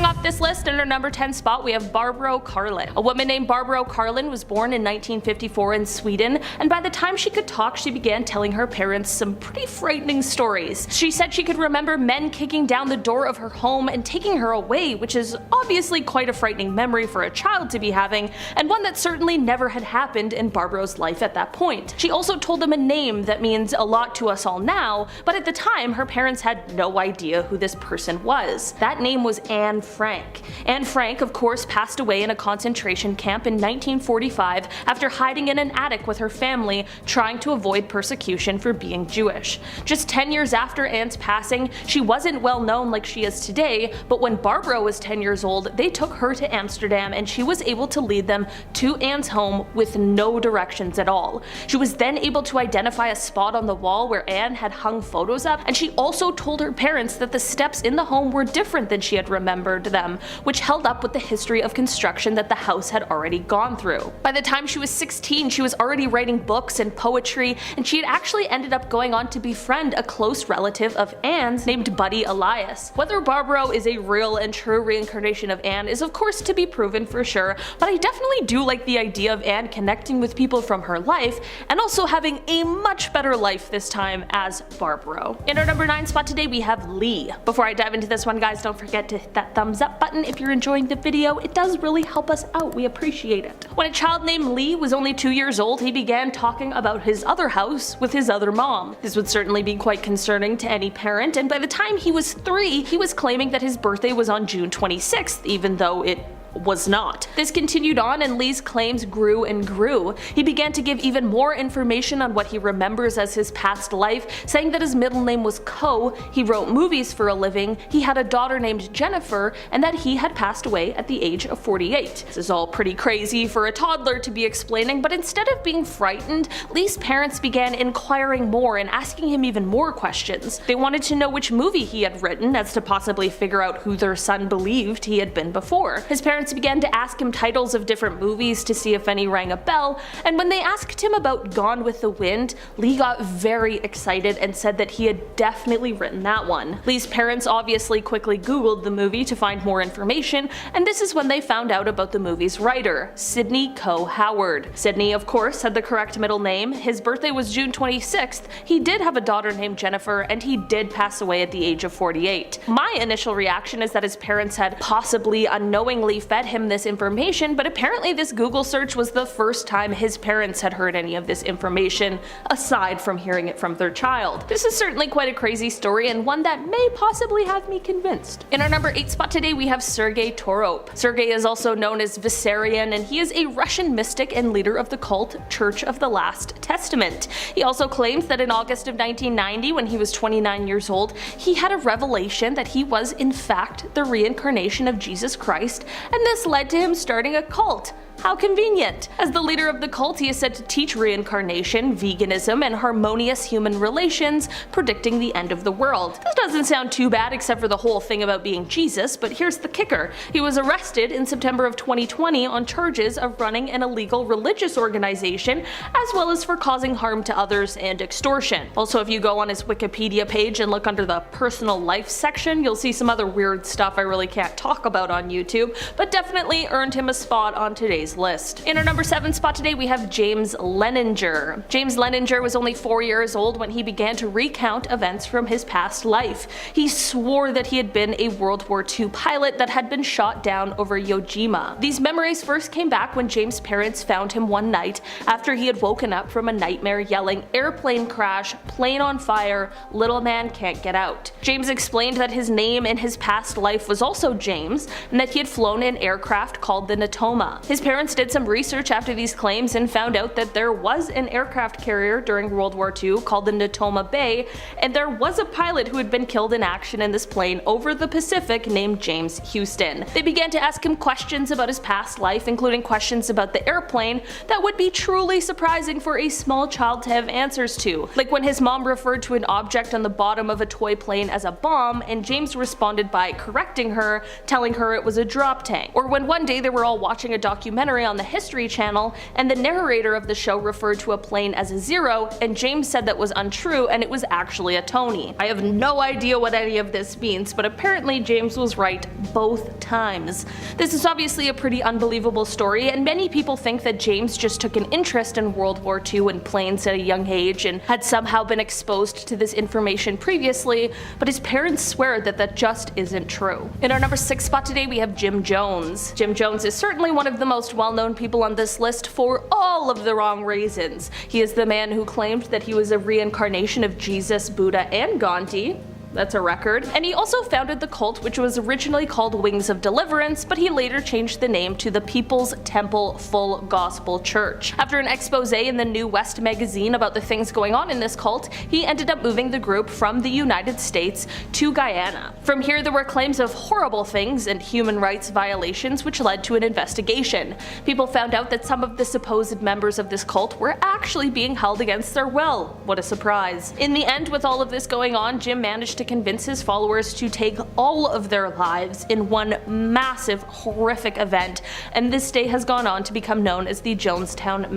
Starting off this list, in our number 10 spot, we have Barbro Karlen. A woman named Barbro Karlen was born in 1954 in Sweden, and by the time she could talk, she began telling her parents some pretty frightening stories. She said she could remember men kicking down the door of her home and taking her away, which is obviously quite a frightening memory for a child to be having, and one that certainly never had happened in Barbro's life at that point. She also told them a name that means a lot to us all now, but at the time her parents had no idea who this person was. That name was Anne Frank. Anne Frank, of course, passed away in a concentration camp in 1945 after hiding in an attic with her family, trying to avoid persecution for being Jewish. Just 10 years after Anne's passing, she wasn't well known like she is today, but when Barbro was 10 years old, they took her to Amsterdam and she was able to lead them to Anne's home with no directions at all. She was then able to identify a spot on the wall where Anne had hung photos up, and she also told her parents that the steps in the home were different than she had remembered them, which held up with the history of construction that the house had already gone through. By the time she was 16, she was already writing books and poetry, and she had actually ended up going on to befriend a close relative of Anne's named Buddy Elias. Whether Barbro is a real and true reincarnation of Anne is of course to be proven for sure, but I definitely do like the idea of Anne connecting with people from her life and also having a much better life this time as Barbro. In our number 9 spot today, we have Lee. Before I dive into this one, guys, don't forget to hit that thumbs up button if you're enjoying the video. It does really help us out. We appreciate it. When a child named Lee was only 2 years old, he began talking about his other house with his other mom. This would certainly be quite concerning to any parent, and by the time he was 3, he was claiming that his birthday was on June 26th, even though it was not. This continued on, and Lee's claims grew and grew. He began to give even more information on what he remembers as his past life, saying that his middle name was Ko, he wrote movies for a living, he had a daughter named Jennifer, and that he had passed away at the age of 48. This is all pretty crazy for a toddler to be explaining, but instead of being frightened, Lee's parents began inquiring more and asking him even more questions. They wanted to know which movie he had written, as to possibly figure out who their son believed he had been before. His parents began to ask him titles of different movies to see if any rang a bell, and when they asked him about Gone with the Wind, Lee got very excited and said that he had definitely written that one. Lee's parents obviously quickly googled the movie to find more information, and this is when they found out about the movie's writer, Sidney Coe Howard. Sidney, of course, had the correct middle name, his birthday was June 26th, he did have a daughter named Jennifer, and he did pass away at the age of 48. My initial reaction is that his parents had possibly unknowingly fed him this information, but apparently this Google search was the first time his parents had heard any of this information, aside from hearing it from their child. This is certainly quite a crazy story, and one that may possibly have me convinced. In our number 8 spot today, we have Sergey Torop. Sergey is also known as Vissarion, and he is a Russian mystic and leader of the cult Church of the Last Testament. He also claims that in August of 1990, when he was 29 years old, he had a revelation that he was in fact the reincarnation of Jesus Christ, and this led to him starting a cult. How convenient! As the leader of the cult, he is said to teach reincarnation, veganism, and harmonious human relations, predicting the end of the world. This doesn't sound too bad except for the whole thing about being Jesus, but here's the kicker. He was arrested in September of 2020 on charges of running an illegal religious organization, as well as for causing harm to others and extortion. Also, if you go on his Wikipedia page and look under the personal life section, you'll see some other weird stuff I really can't talk about on YouTube, but definitely earned him a spot on today's list. In our number 7 spot today, we have James Leninger. James Leninger was only 4 years old when he began to recount events from his past life. He swore that he had been a World War II pilot that had been shot down over Yojima. These memories first came back when James' parents found him one night after he had woken up from a nightmare yelling, "Airplane crash, plane on fire, little man can't get out." James explained that his name in his past life was also James, and that he had flown an aircraft called the Natoma. His parents did some research after these claims and found out that there was an aircraft carrier during World War II called the Natoma Bay, and there was a pilot who had been killed in action in this plane over the Pacific named James Houston. They began to ask him questions about his past life, including questions about the airplane that would be truly surprising for a small child to have answers to, like when his mom referred to an object on the bottom of a toy plane as a bomb, and James responded by correcting her, telling her it was a drop tank. gang. Or when one day they were all watching a documentary on the History Channel and the narrator of the show referred to a plane as a zero, and James said that was untrue and it was actually a Tony. I have no idea what any of this means, but apparently James was right both times. This is obviously a pretty unbelievable story, and many people think that James just took an interest in World War II and planes at a young age and had somehow been exposed to this information previously, but his parents swear that that just isn't true. In our number 6 spot today we have Jim Jones. Jim Jones is certainly one of the most well-known people on this list for all of the wrong reasons. He is the man who claimed that he was a reincarnation of Jesus, Buddha, and Gandhi. That's a record. And he also founded the cult, which was originally called Wings of Deliverance, but he later changed the name to the People's Temple Full Gospel Church. After an expose in the New West magazine about the things going on in this cult, he ended up moving the group from the United States to Guyana. From here, there were claims of horrible things and human rights violations, which led to an investigation. People found out that some of the supposed members of this cult were actually being held against their will. What a surprise. In the end, with all of this going on, Jim managed to convince his followers to take all of their lives in one massive, horrific event, and this day has gone on to become known as the Jonestown.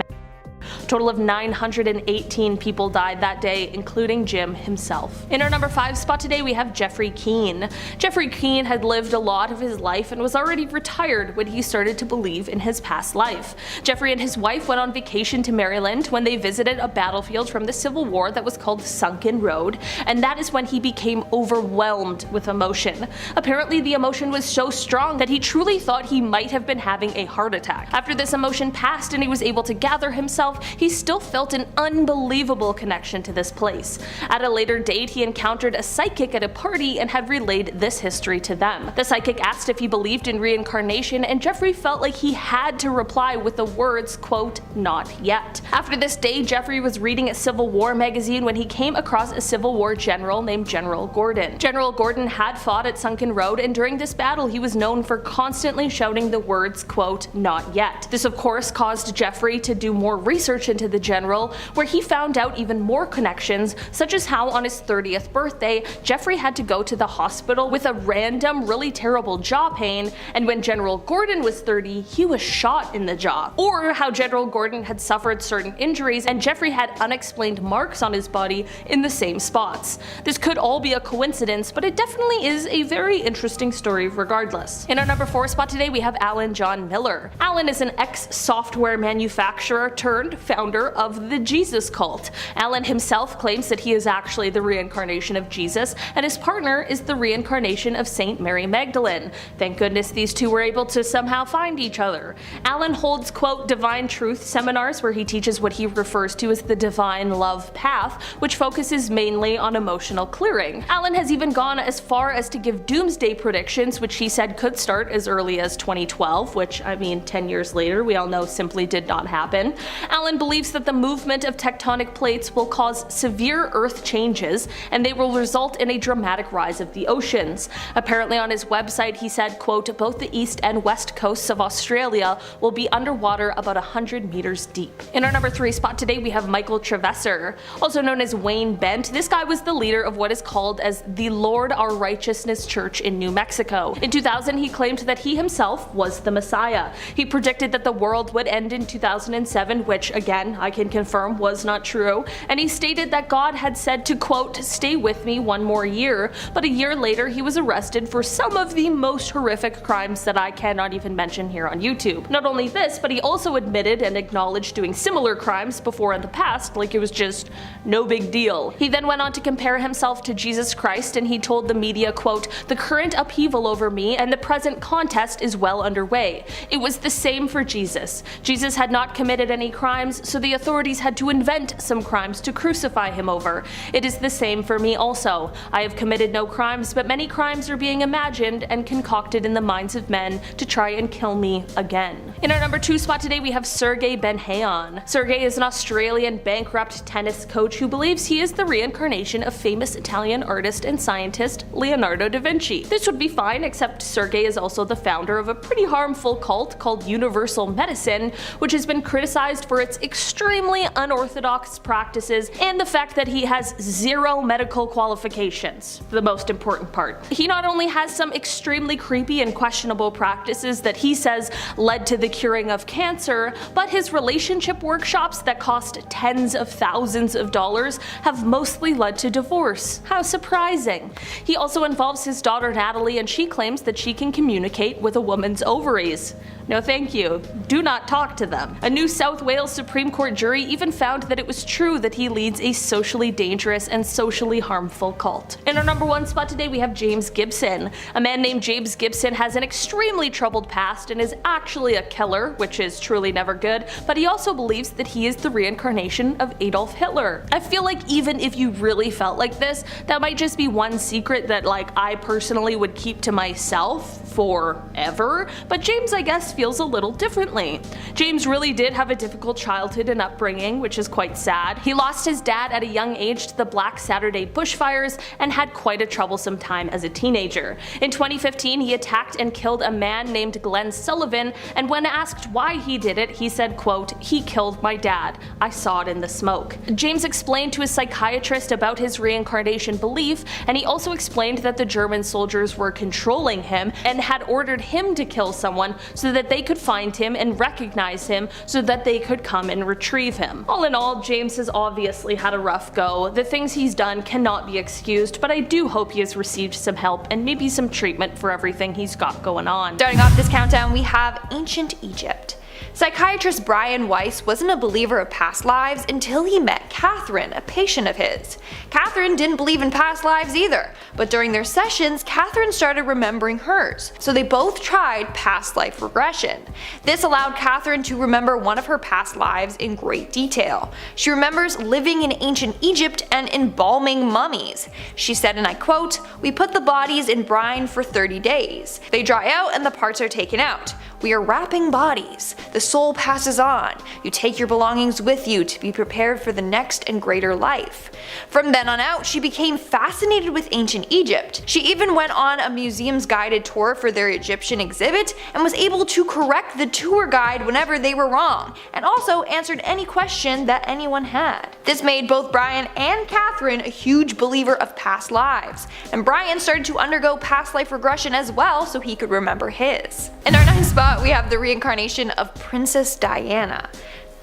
A total of 918 people died that day, including Jim himself. In our number 5 spot today we have Jeffrey Keene. Jeffrey Keene had lived a lot of his life and was already retired when he started to believe in his past life. Jeffrey and his wife went on vacation to Maryland when they visited a battlefield from the Civil War that was called Sunken Road, and that is when he became overwhelmed with emotion. Apparently the emotion was so strong that he truly thought he might have been having a heart attack. After this emotion passed and he was able to gather himself, he still felt an unbelievable connection to this place. At a later date, he encountered a psychic at a party and had relayed this history to them. The psychic asked if he believed in reincarnation, and Jeffrey felt like he had to reply with the words, quote, "not yet." After this day, Jeffrey was reading a Civil War magazine when he came across a Civil War general named General Gordon. General Gordon had fought at Sunken Road, and during this battle he was known for constantly shouting the words, quote, "not yet." This of course caused Jeffrey to do more research into the general, where he found out even more connections, such as how on his 30th birthday, Jeffrey had to go to the hospital with a random, really terrible jaw pain, and when General Gordon was 30, he was shot in the jaw. Or how General Gordon had suffered certain injuries and Jeffrey had unexplained marks on his body in the same spots. This could all be a coincidence, but it definitely is a very interesting story regardless. In our number 4 spot today we have Alan John Miller. Alan is an ex-software manufacturer turned founder of the Jesus cult. Alan himself claims that he is actually the reincarnation of Jesus, and his partner is the reincarnation of Saint Mary Magdalene. Thank goodness these two were able to somehow find each other. Alan holds, quote, divine truth seminars where he teaches what he refers to as the divine love path, which focuses mainly on emotional clearing. Alan has even gone as far as to give doomsday predictions, which he said could start as early as 2012, which, I mean, 10 years later we all know simply did not happen. Alan believes that the movement of tectonic plates will cause severe earth changes, and they will result in a dramatic rise of the oceans. Apparently on his website he said, quote, both the east and west coasts of Australia will be underwater about 100 meters deep. In our number 3 spot today we have Michael Trevesser. Also known as Wayne Bent, this guy was the leader of what is called as the Lord Our Righteousness Church in New Mexico. In 2000 he claimed that he himself was the Messiah. He predicted that the world would end in 2007, which again I can confirm was not true, and he stated that God had said to, quote, stay with me one more year, but a year later he was arrested for some of the most horrific crimes that I cannot even mention here on YouTube. Not only this, but he also admitted and acknowledged doing similar crimes before in the past, like it was just no big deal. He then went on to compare himself to Jesus Christ, and he told the media, quote, the current upheaval over me and the present contest is well underway. It was the same for Jesus. Jesus had not committed any crimes, so the authorities had to invent some crimes to crucify him over. It is the same for me also. I have committed no crimes, but many crimes are being imagined and concocted in the minds of men to try and kill me again. In our number 2 spot today we have Serge Benhayon. Sergey is an Australian bankrupt tennis coach who believes he is the reincarnation of famous Italian artist and scientist Leonardo da Vinci. This would be fine, except Sergey is also the founder of a pretty harmful cult called Universal Medicine, which has been criticized for its extremely unorthodox practices and the fact that he has zero medical qualifications, the most important part. He not only has some extremely creepy and questionable practices that he says led to the curing of cancer, but his relationship workshops that cost tens of thousands of dollars have mostly led to divorce. How surprising. He also involves his daughter Natalie, and she claims that she can communicate with a woman's ovaries. No thank you. Do not talk to them. A New South Wales Supreme Court jury even found that it was true that he leads a socially dangerous and socially harmful cult. In our number 1 spot today we have James Gibson. A man named James Gibson has an extremely troubled past and is actually a killer, which is truly never good, but he also believes that he is the reincarnation of Adolf Hitler. I feel like even if you really felt like this, that might just be one secret that I personally would keep to myself forever, but James I guess feels a little differently. James really did have a difficult childhood and upbringing, which is quite sad. He lost his dad at a young age to the Black Saturday bushfires and had quite a troublesome time as a teenager. In 2015 he attacked and killed a man named Glenn Sullivan, and when asked why he did it, he said, quote, "He killed my dad. I saw it in the smoke." James explained to his psychiatrist about his reincarnation belief, and he also explained that the German soldiers were controlling him and had ordered him to kill someone so that they could find him and recognize him so that they could come and retrieve him. All in all, James has obviously had a rough go. The things he's done cannot be excused, but I do hope he has received some help and maybe some treatment for everything he's got going on. Starting off this countdown, we have Ancient Egypt. Psychiatrist Brian Weiss wasn't a believer of past lives until he met Catherine, a patient of his. Catherine didn't believe in past lives either, but during their sessions, Catherine started remembering hers, so they both tried past life regression. This allowed Catherine to remember one of her past lives in great detail. She remembers living in ancient Egypt and embalming mummies. She said, and I quote, "We put the bodies in brine for 30 days. They dry out and the parts are taken out. We are wrapping bodies. The soul passes on. You take your belongings with you to be prepared for the next and greater life." From then on out, she became fascinated with ancient Egypt. She even went on a museum's guided tour for their Egyptian exhibit and was able to correct the tour guide whenever they were wrong, and also answered any question that anyone had. This made both Brian and Catherine a huge believer of past lives, and Brian started to undergo past life regression as well so he could remember his. In our next spot, we have the reincarnation of Princess Diana.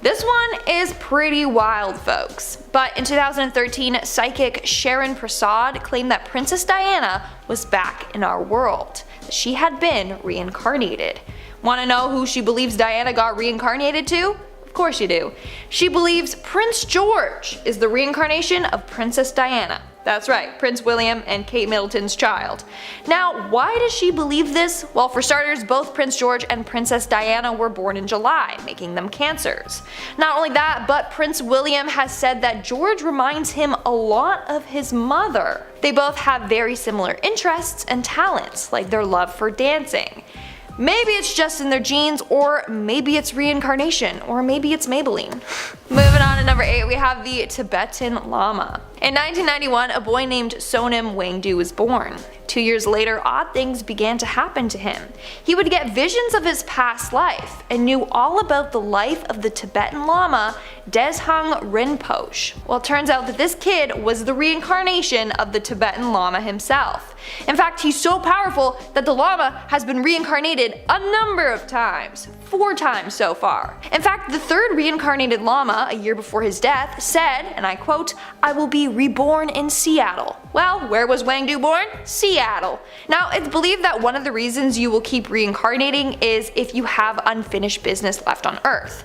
This one is pretty wild, folks. But in 2013, psychic Sharon Prasad claimed that Princess Diana was back in our world, that she had been reincarnated. Want to know who she believes Diana got reincarnated to? Of course you do. She believes Prince George is the reincarnation of Princess Diana. That's right, Prince William and Kate Middleton's child. Now, why does she believe this? Well, for starters, both Prince George and Princess Diana were born in July, making them Cancers. Not only that, but Prince William has said that George reminds him a lot of his mother. They both have very similar interests and talents, like their love for dancing. Maybe it's just in their genes, or maybe it's reincarnation, or maybe it's Maybelline. Moving on to number 8, we have the Tibetan Llama. In 1991, a boy named Sonim Wangdu was born. 2 years later, odd things began to happen to him. He would get visions of his past life and knew all about the life of the Tibetan Llama Deshung Rinpoche. Well, it turns out that this kid was the reincarnation of the Tibetan Llama himself. In fact, he's so powerful that the Llama has been reincarnated a number of times, 4 times so far. In fact, the third reincarnated Llama, a year before his death, said, and I quote, "I will be reborn in Seattle." Well, where was Wangdu born? Seattle. Now, it's believed that one of the reasons you will keep reincarnating is if you have unfinished business left on Earth.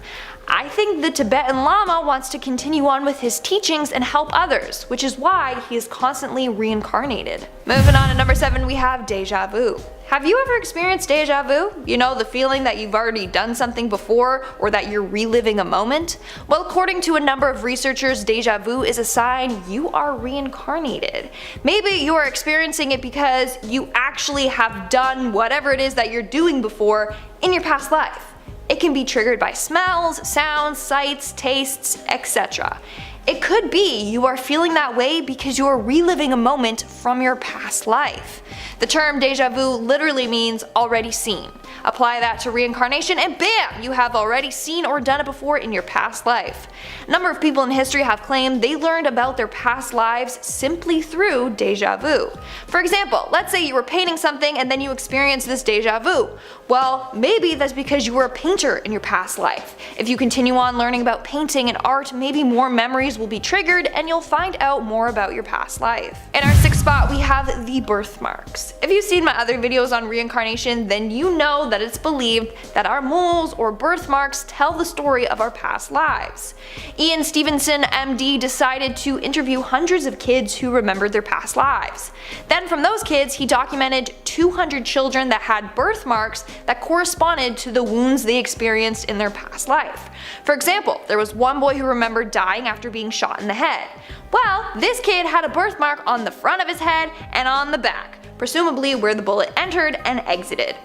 I think the Tibetan Llama wants to continue on with his teachings and help others, which is why he is constantly reincarnated. Moving on to number 7, we have deja vu. Have you ever experienced deja vu? You know, the feeling that you've already done something before or that you're reliving a moment? Well, according to a number of researchers, deja vu is a sign you are reincarnated. Maybe you are experiencing it because you actually have done whatever it is that you're doing before in your past life. It can be triggered by smells, sounds, sights, tastes, etc. It could be you are feeling that way because you are reliving a moment from your past life. The term déjà vu literally means already seen. Apply that to reincarnation and bam! You have already seen or done it before in your past life. A number of people in history have claimed they learned about their past lives simply through déjà vu. For example, let's say you were painting something and then you experienced this déjà vu. Well, maybe that's because you were a painter in your past life. If you continue on learning about painting and art, maybe more memories will be triggered and you'll find out more about your past life. In our 6th spot, we have the birthmarks. If you've seen my other videos on reincarnation, then you know that it's believed that our moles or birthmarks tell the story of our past lives. Ian Stevenson, MD, decided to interview hundreds of kids who remembered their past lives. Then from those kids, he documented 200 children that had birthmarks that corresponded to the wounds they experienced in their past life. For example, there was one boy who remembered dying after being shot in the head. Well, this kid had a birthmark on the front of his head and on the back, presumably where the bullet entered and exited.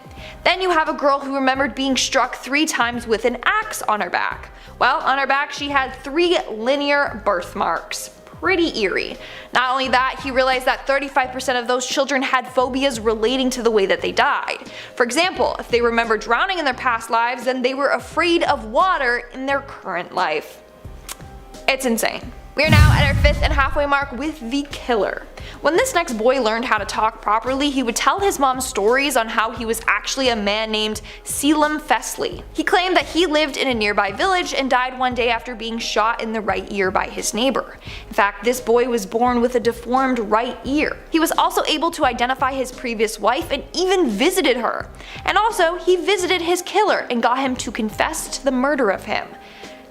Then you have a girl who remembered being struck 3 times with an axe on her back. Well, on her back she had 3 linear birthmarks. Pretty eerie. Not only that, he realized that 35% of those children had phobias relating to the way that they died. For example, if they remember drowning in their past lives, then they were afraid of water in their current life. It's insane. We are now at our 5th and halfway mark with the killer. When this next boy learned how to talk properly, he would tell his mom stories on how he was actually a man named Selim Fesley. He claimed that he lived in a nearby village and died one day after being shot in the right ear by his neighbor. In fact, this boy was born with a deformed right ear. He was also able to identify his previous wife and even visited her. And also, he visited his killer and got him to confess to the murder of him.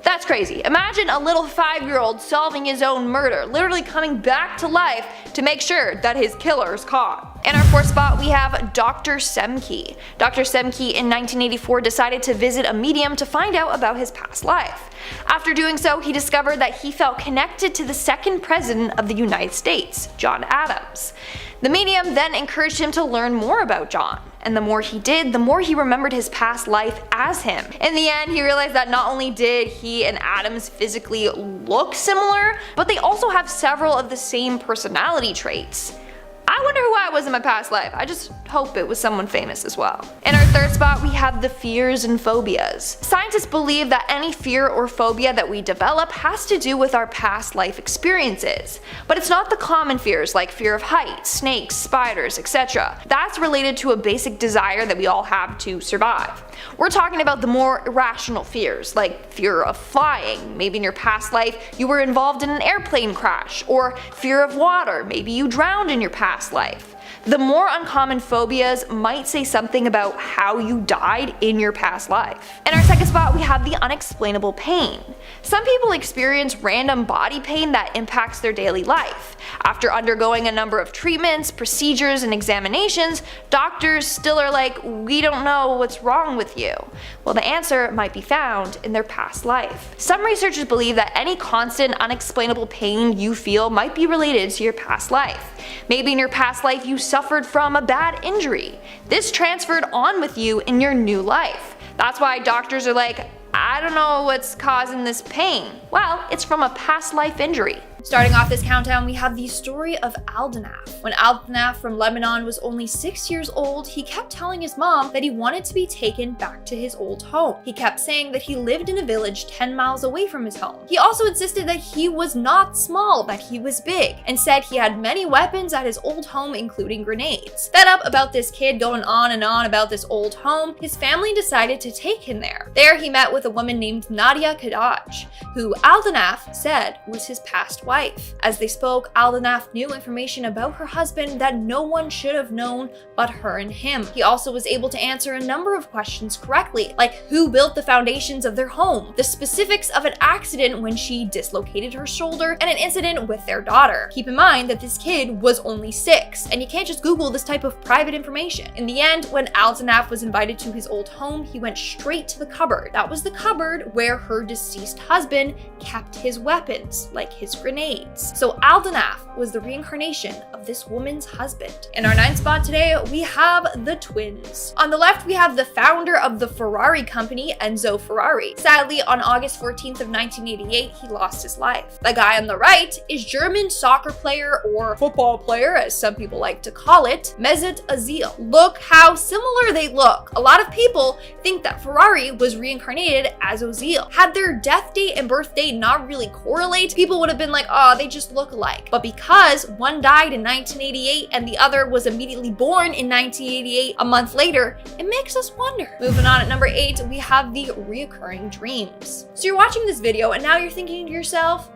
That's crazy. Imagine a little 5-year-old solving his own murder, literally coming back to life to make sure that his killer is caught. In our 4th spot, we have Dr. Semkiw. Dr. Semkiw in 1984 decided to visit a medium to find out about his past life. After doing so, he discovered that he felt connected to the 2nd president of the United States, John Adams. The medium then encouraged him to learn more about John. And the more he did, the more he remembered his past life as him. In the end, he realized that not only did he and Adams physically look similar, but they also have several of the same personality traits. I wonder who I was in my past life. I just hope it was someone famous as well. In our 3rd spot, we have the fears and phobias. Scientists believe that any fear or phobia that we develop has to do with our past life experiences. But it's not the common fears like fear of heights, snakes, spiders, etc. That's related to a basic desire that we all have to survive. We're talking about the more irrational fears, like fear of flying. Maybe in your past life you were involved in an airplane crash, or fear of water. Maybe you drowned in your past life. The more uncommon phobias might say something about how you died in your past life. In our 2nd spot, we have the unexplainable pain. Some people experience random body pain that impacts their daily life. After undergoing a number of treatments, procedures, and examinations, doctors still are like, we don't know what's wrong with you. Well, the answer might be found in their past life. Some researchers believe that any constant unexplainable pain you feel might be related to your past life. Maybe in your past life you suffered from a bad injury. This transferred on with you in your new life. That's why doctors are like, I don't know what's causing this pain. Well, it's from a past life injury. Starting off this countdown, we have the story of Aldanaf. When Aldanaf from Lebanon was only 6 years old, he kept telling his mom that he wanted to be taken back to his old home. He kept saying that he lived in a village 10 miles away from his home. He also insisted that he was not small, that he was big, and said he had many weapons at his old home, including grenades. Fed up about this kid going on and on about this old home, his family decided to take him there. There he met with a woman named Nadia Kadaj, who Aldanaf said was his past wife. As they spoke, Aldanaf knew information about her husband that no one should have known but her and him. He also was able to answer a number of questions correctly, like who built the foundations of their home, the specifics of an accident when she dislocated her shoulder, and an incident with their daughter. Keep in mind that this kid was only 6, and you can't just Google this type of private information. In the end, when Aldanaf was invited to his old home, he went straight to the cupboard. That was the cupboard where her deceased husband kept his weapons, like his grenades. grenades. So Aldenaf was the reincarnation of this woman's husband. In our 9th spot today, we have the twins. On the left, we have the founder of the Ferrari company, Enzo Ferrari. Sadly, on August 14th of 1988, he lost his life. The guy on the right is German soccer player, or football player as some people like to call it, Mesut Özil. Look how similar they look. A lot of people think that Ferrari was reincarnated as Özil. Had their death date and birth date not really correlate, people would have been like, oh, they just look alike. But because one died in 1988 and the other was immediately born in 1988 a month later, it makes us wonder. Moving on at number 8, we have the reoccurring dreams. So you're watching this video and now you're thinking to yourself,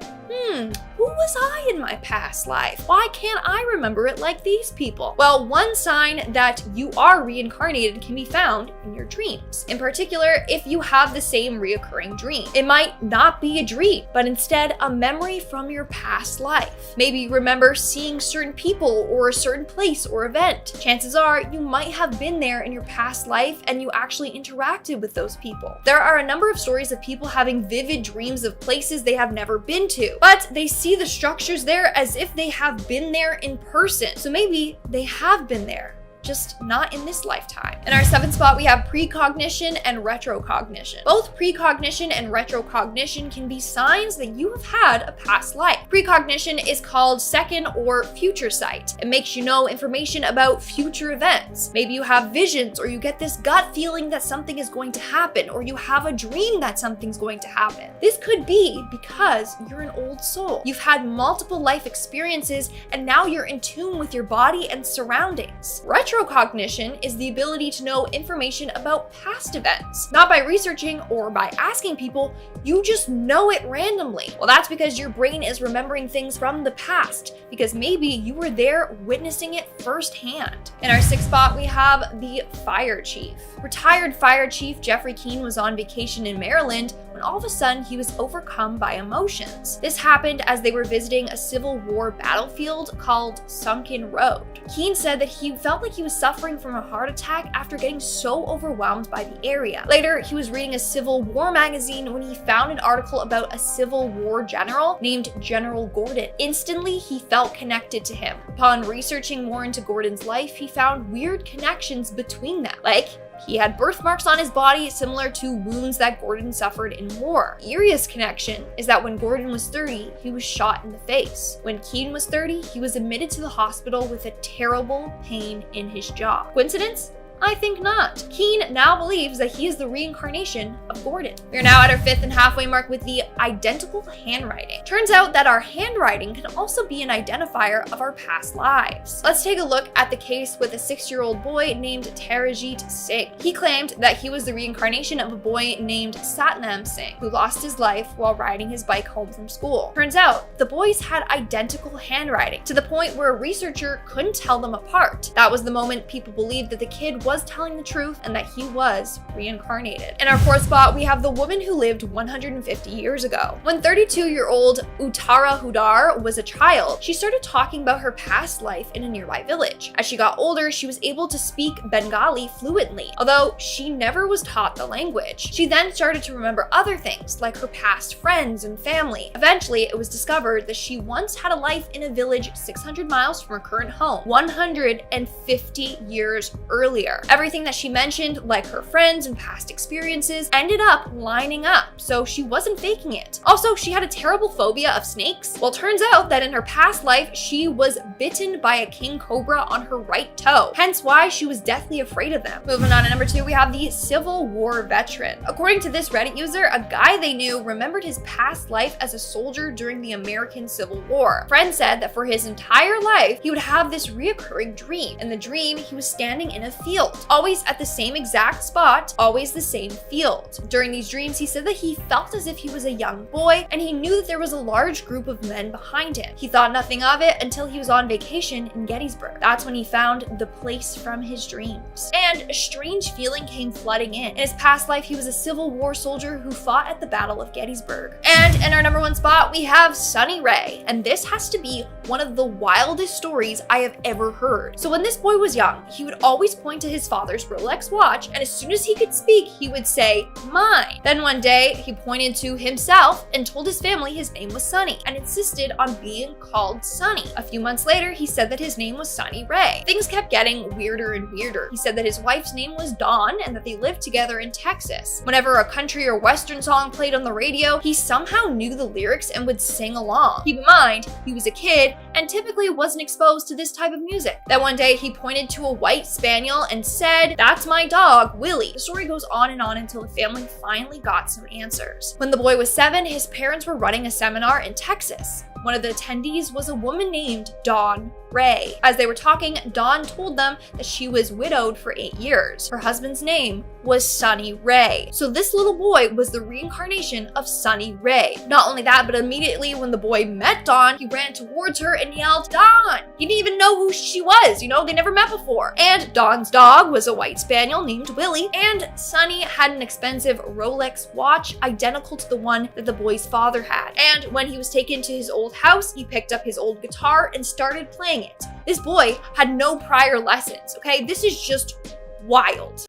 who was I in my past life? Why can't I remember it like these people? Well, one sign that you are reincarnated can be found in your dreams. In particular, if you have the same reoccurring dream. It might not be a dream, but instead a memory from your past life. Maybe you remember seeing certain people or a certain place or event. Chances are you might have been there in your past life and you actually interacted with those people. There are a number of stories of people having vivid dreams of places they have never been to, but they see the structures there as if they have been there in person. So maybe they have been there, just not in this lifetime. In our 7th spot, we have precognition and retrocognition. Both precognition and retrocognition can be signs that you have had a past life. Precognition is called second or future sight. It makes you know information about future events. Maybe you have visions, or you get this gut feeling that something is going to happen, or you have a dream that something's going to happen. This could be because you're an old soul. You've had multiple life experiences and now you're in tune with your body and surroundings. Retrocognition is the ability to know information about past events. Not by researching or by asking people, you just know it randomly. Well, that's because your brain is remembering things from the past, because maybe you were there witnessing it firsthand. In our 6th spot, we have the fire chief. Retired fire chief Jeffrey Keene was on vacation in Maryland when all of a sudden he was overcome by emotions. This happened as they were visiting a Civil War battlefield called Sunken Road. Keene said that he felt like he was suffering from a heart attack after getting so overwhelmed by the area. Later, he was reading a Civil War magazine when he found an article about a Civil War general named General Gordon. Instantly, he felt connected to him. Upon researching more into Gordon's life, he found weird connections between them. Like, he had birthmarks on his body similar to wounds that Gordon suffered in war. The eeriest connection is that when Gordon was 30, he was shot in the face. When Keene was 30, he was admitted to the hospital with a terrible pain in his jaw. Coincidence? I think not. Keene now believes that he is the reincarnation of Gordon. We are now at our 5th and halfway mark with the identical handwriting. Turns out that our handwriting can also be an identifier of our past lives. Let's take a look at the case with a 6-year-old boy named Tarajit Singh. He claimed that he was the reincarnation of a boy named Satnam Singh, who lost his life while riding his bike home from school. Turns out, the boys had identical handwriting, to the point where a researcher couldn't tell them apart. That was the moment people believed that the kid was telling the truth and that he was reincarnated. In our 4th spot, we have the woman who lived 150 years ago. When 32-year-old Uttara Hudar was a child, she started talking about her past life in a nearby village. As she got older, she was able to speak Bengali fluently, although she never was taught the language. She then started to remember other things, like her past friends and family. Eventually, it was discovered that she once had a life in a village 600 miles from her current home, 150 years earlier. Everything that she mentioned, like her friends and past experiences, ended up lining up, so she wasn't faking it. Also, she had a terrible phobia of snakes. Well, turns out that in her past life, she was bitten by a king cobra on her right toe, hence why she was deathly afraid of them. Moving on to number 2, we have the Civil War veteran. According to this Reddit user, a guy they knew remembered his past life as a soldier during the American Civil War. A friend said that for his entire life, he would have this reoccurring dream. In the dream, he was standing in a field, always at the same exact spot, always the same field. During these dreams, he said that he felt as if he was a young boy, and he knew that there was a large group of men behind him. He thought nothing of it until he was on vacation in Gettysburg. That's when he found the place from his dreams. And a strange feeling came flooding in. In his past life, he was a Civil War soldier who fought at the Battle of Gettysburg. And in our number 1 spot, we have Sunny Ray. And this has to be one of the wildest stories I have ever heard. So when this boy was young, he would always point to his his father's Rolex watch, and as soon as he could speak, he would say, "Mine." Then one day, he pointed to himself and told his family his name was Sonny, and insisted on being called Sonny. A few months later, he said that his name was Sonny Ray. Things kept getting weirder and weirder. He said that his wife's name was Dawn, and that they lived together in Texas. Whenever a country or western song played on the radio, he somehow knew the lyrics and would sing along. Keep in mind, he was a kid and typically wasn't exposed to this type of music. Then one day, he pointed to a white spaniel and said, "That's my dog, Willie." The story goes on until the family finally got some answers. When the boy was 7, his parents were running a seminar in Texas. One of the attendees was a woman named Dawn Ray. As they were talking, Dawn told them that she was widowed for 8 years. Her husband's name was Sonny Ray. So this little boy was the reincarnation of Sonny Ray. Not only that, but immediately when the boy met Dawn, he ran towards her and yelled, "Dawn!" He didn't even know who she was, they never met before. And Dawn's dog was a white spaniel named Willie, and Sonny had an expensive Rolex watch identical to the one that the boy's father had. And when he was taken to his old house, he picked up his old guitar and started playing it. This boy had no prior lessons, okay? This is just wild.